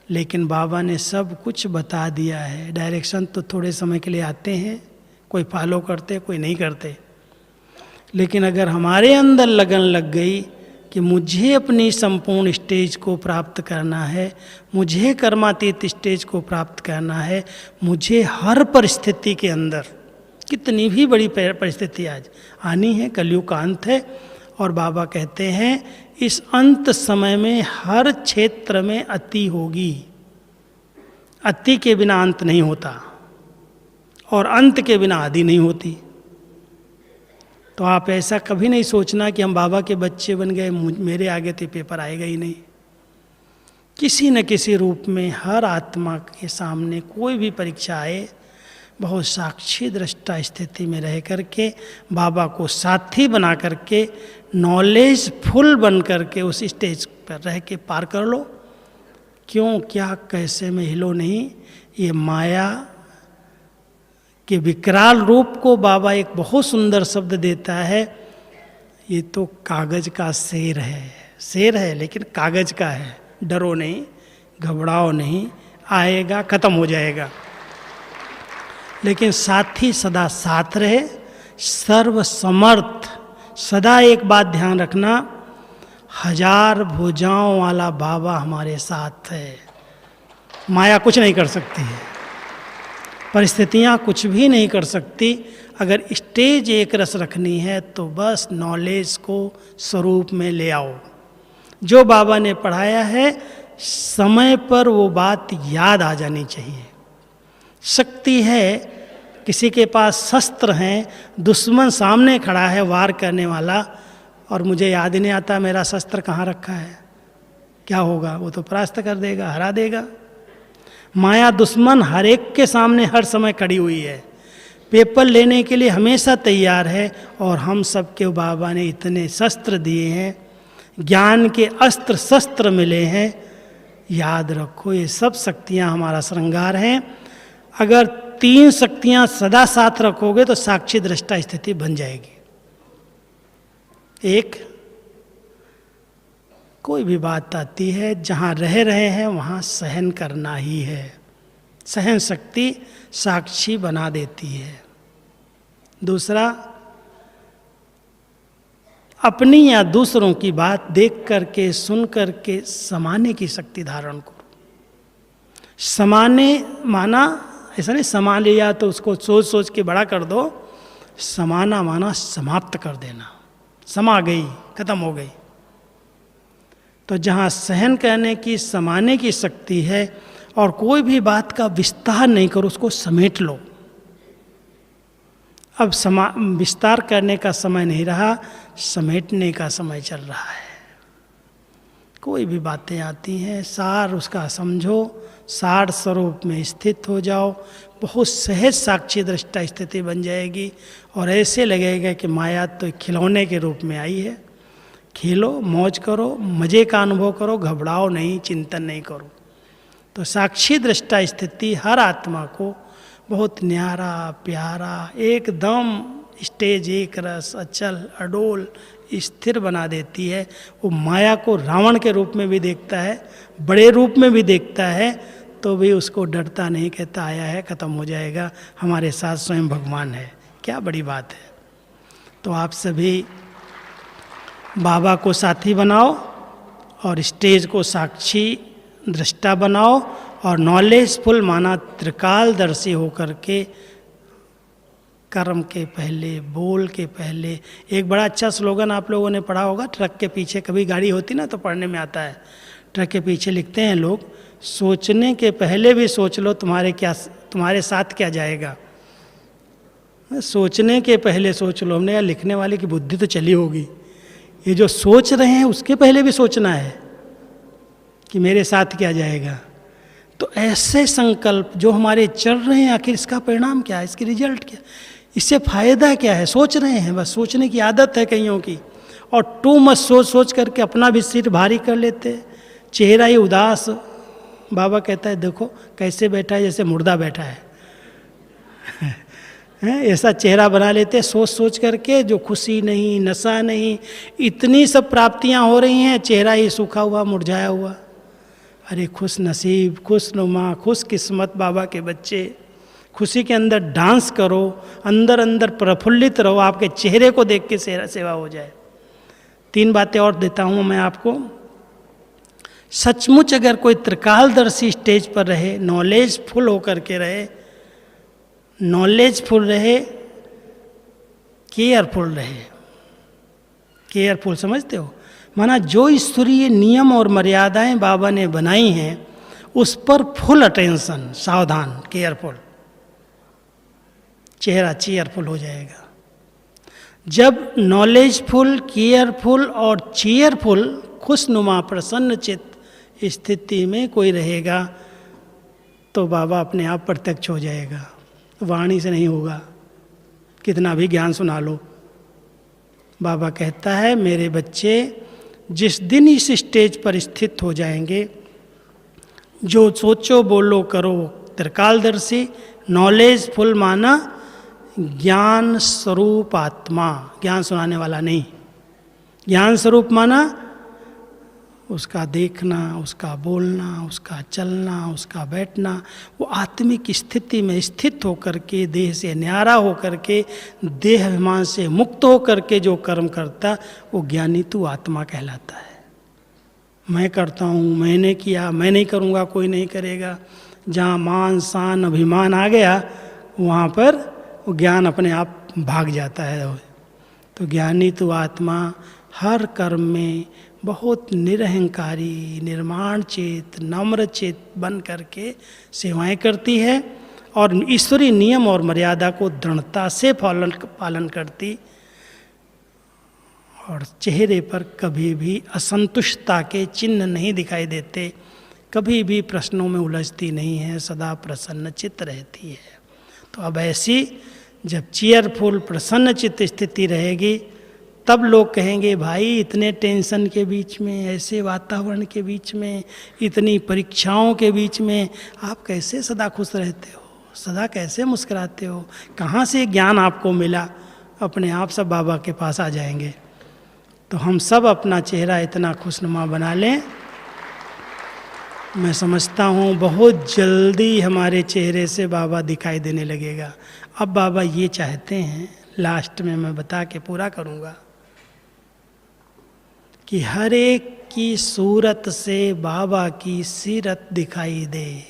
लेकिन बाबा ने सब कुछ बता दिया है। डायरेक्शन तो थोड़े समय के लिए आते हैं, कोई फॉलो करते, कोई नहीं करते। लेकिन अगर हमारे अंदर लगन लग गई कि मुझे अपनी संपूर्ण स्टेज को प्राप्त करना है, मुझे कर्मातीत स्टेज को प्राप्त करना है, मुझे हर परिस्थिति के अंदर, कितनी भी बड़ी परिस्थिति आज आनी है, कलयुग का अंत है, और बाबा कहते हैं इस अंत समय में हर क्षेत्र में अति होगी। अति के बिना अंत नहीं होता और अंत के बिना आदि नहीं होती। तो आप ऐसा कभी नहीं सोचना कि हम बाबा के बच्चे बन गए, मेरे आगे तो पेपर आएगा ही नहीं। किसी न किसी रूप में हर आत्मा के सामने कोई भी परीक्षा आए, बहुत साक्षी दृष्टा स्थिति में रह करके बाबा को साथी बना करके नॉलेज फुल बन करके उस स्टेज पर रह के पार कर लो। क्यों, क्या, कैसे में हिलो नहीं। ये माया के विकराल रूप को बाबा एक बहुत सुंदर शब्द देता है, ये तो कागज का शेर है। शेर है लेकिन कागज का है। डरो नहीं, घबराओ नहीं, आएगा, खत्म हो जाएगा। लेकिन साथी सदा साथ रहे, सर्वसमर्थ। सदा एक बात ध्यान रखना, 1000 भुजाओं वाला बाबा हमारे साथ है। माया कुछ नहीं कर सकती है, परिस्थितियाँ कुछ भी नहीं कर सकती। अगर स्टेज एक रस रखनी है तो बस नॉलेज को स्वरूप में ले आओ। जो बाबा ने पढ़ाया है समय पर वो बात याद आ जानी चाहिए। शक्ति है, किसी के पास शस्त्र हैं, दुश्मन सामने खड़ा है वार करने वाला, और मुझे याद ही नहीं आता मेरा शस्त्र कहाँ रखा है, क्या होगा? वो तो परास्त कर देगा, हरा देगा। माया दुश्मन हर एक के सामने हर समय खड़ी हुई है, पेपर लेने के लिए हमेशा तैयार है। और हम सब के बाबा ने इतने शस्त्र दिए हैं, ज्ञान के अस्त्र शस्त्र मिले हैं। याद रखो, ये सब शक्तियाँ हमारा श्रृंगार हैं। अगर 3 शक्तियाँ सदा साथ रखोगे तो साक्षी दृष्टा स्थिति बन जाएगी। एक, कोई भी बात आती है, जहाँ रह रहे हैं वहाँ सहन करना ही है। सहन शक्ति साक्षी बना देती है। दूसरा, अपनी या दूसरों की बात देख करके सुन करके समाने की शक्ति धारण करो। समाने माना ऐसा नहीं समा लिया तो उसको सोच सोच के बड़ा कर दो, समाना माना समाप्त कर देना, समा गई, खत्म हो गई। तो जहाँ सहन करने की, समाने की शक्ति है और कोई भी बात का विस्तार नहीं करो, उसको समेट लो। अब विस्तार करने का समय नहीं रहा, समेटने का समय चल रहा है। कोई भी बातें आती हैं, सार उसका समझो, सार स्वरूप में स्थित हो जाओ, बहुत सहज साक्षी दृष्टा स्थिति बन जाएगी और ऐसे लगेगा कि माया तो एक खिलौने के रूप में आई है। खेलो, मौज करो, मजे का अनुभव करो, घबराओ नहीं, चिंतन नहीं करो। तो साक्षी दृष्टा स्थिति हर आत्मा को बहुत न्यारा, प्यारा, एकदम स्टेज एक रस, अचल, अडोल, स्थिर बना देती है। वो माया को रावण के रूप में भी देखता है, बड़े रूप में भी देखता है, तो भी उसको डरता नहीं, कहता आया है, खत्म हो जाएगा, हमारे साथ स्वयं भगवान है। क्या बड़ी बात है। तो आप सभी बाबा को साथी बनाओ और स्टेज को साक्षी दृष्टा बनाओ और नॉलेजफुल माना त्रिकालदर्शी होकर के कर्म के पहले, बोल के पहले। एक बड़ा अच्छा स्लोगन आप लोगों ने पढ़ा होगा, ट्रक के पीछे कभी गाड़ी होती ना तो पढ़ने में आता है, ट्रक के पीछे लिखते हैं लोग, सोचने के पहले भी सोच लो तुम्हारे साथ क्या जाएगा। सोचने के पहले सोच लो। हमने यार लिखने वाले की बुद्धि तो चली होगी, ये जो सोच रहे हैं उसके पहले भी सोचना है कि मेरे साथ क्या जाएगा। तो ऐसे संकल्प जो हमारे चल रहे हैं, आखिर इसका परिणाम क्या है, इसकी रिजल्ट क्या, इससे फायदा क्या है। सोच रहे हैं, बस सोचने की आदत है कईयों की, और टू मच सोच सोच करके अपना भी सिर भारी कर लेते, चेहरा ही उदास। बाबा कहता है देखो कैसे बैठा है, जैसे मुर्दा बैठा है ऐसा चेहरा बना लेते सोच सोच करके, जो खुशी नहीं, नशा नहीं, इतनी सब प्राप्तियां हो रही हैं, चेहरा ही सूखा हुआ, मुरझाया हुआ। अरे खुश नसीब, खुश नुमा, खुश किस्मत बाबा के बच्चे, खुशी के अंदर डांस करो, अंदर अंदर प्रफुल्लित रहो, आपके चेहरे को देख के सेवा हो जाए। 3 बातें और देता हूँ मैं आपको। सचमुच अगर कोई त्रिकालदर्शी स्टेज पर रहे, नॉलेजफुल होकर के रहे, नॉलेजफुल रहे, केयरफुल रहे। केयरफुल समझते हो, माना जो ईश्वरीय नियम और मर्यादाएं बाबा ने बनाई हैं उस पर फुल अटेंशन, सावधान, केयरफुल, चेहरा चेयरफुल हो जाएगा। जब नॉलेजफुल, केयरफुल और चेयरफुल, खुशनुमा, प्रसन्न चित्त स्थिति में कोई रहेगा तो बाबा अपने आप प्रत्यक्ष हो जाएगा, वाणी से नहीं होगा, कितना भी ज्ञान सुना लो। बाबा कहता है मेरे बच्चे जिस दिन इस स्टेज पर स्थित हो जाएंगे, जो सोचो बोलो करो त्रिकालदर्शी, नॉलेजफुल माना ज्ञान स्वरूप आत्मा, ज्ञान सुनाने वाला नहीं, ज्ञान स्वरूप माना उसका देखना, उसका बोलना, उसका चलना, उसका बैठना, वो आत्मिक स्थिति में स्थित होकर के, देह से न्यारा होकर के, देह अभिमान से मुक्त होकर के जो कर्म करता, वो ज्ञानी तू आत्मा कहलाता है। मैं करता हूँ, मैंने किया, मैं नहीं करूँगा, कोई नहीं करेगा, जहाँ मान शान अभिमान आ गया वहाँ पर वो ज्ञान अपने आप भाग जाता है। तो ज्ञानी तू आत्मा हर कर्म में बहुत निरहंकारी, निर्माण चेत, नम्र चेत बन करके सेवाएं करती है और ईश्वरीय नियम और मर्यादा को दृढ़ता से पालन करती और चेहरे पर कभी भी असंतुष्टता के चिन्ह नहीं दिखाई देते, कभी भी प्रश्नों में उलझती नहीं है, सदा प्रसन्न चित्त रहती है। तो अब ऐसी जब चेयरफुल प्रसन्न चित्त स्थिति रहेगी तब लोग कहेंगे भाई इतने टेंशन के बीच में, ऐसे वातावरण के बीच में, इतनी परीक्षाओं के बीच में आप कैसे सदा खुश रहते हो, सदा कैसे मुस्कुराते हो, कहाँ से ज्ञान आपको मिला। अपने आप सब बाबा के पास आ जाएंगे। तो हम सब अपना चेहरा इतना खुशनुमा बना लें, मैं समझता हूँ बहुत जल्दी हमारे चेहरे से बाबा दिखाई देने लगेगा। अब बाबा ये चाहते हैं, लास्ट में मैं बता के पूरा करूँगा, कि हर एक की सूरत से बाबा की सीरत दिखाई दे।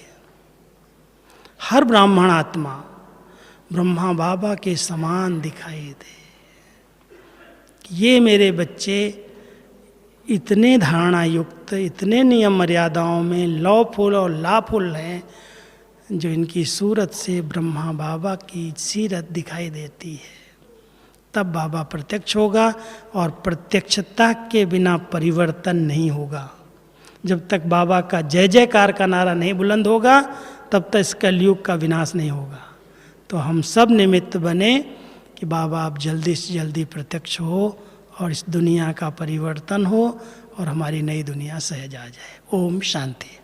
हर ब्राह्मण आत्मा ब्रह्मा बाबा के समान दिखाई दे। ये मेरे बच्चे इतने धारणा युक्त, इतने नियम मर्यादाओं में लॉफुल और लाफुल हैं, जो इनकी सूरत से ब्रह्मा बाबा की सीरत दिखाई देती है। तब बाबा प्रत्यक्ष होगा, और प्रत्यक्षता के बिना परिवर्तन नहीं होगा। जब तक बाबा का जय जयकार का नारा नहीं बुलंद होगा, तब तक इस कलयुग का विनाश नहीं होगा। तो हम सब निमित्त बने कि बाबा आप जल्दी से जल्दी प्रत्यक्ष हो और इस दुनिया का परिवर्तन हो और हमारी नई दुनिया सहज आ जाए। ओम शांति।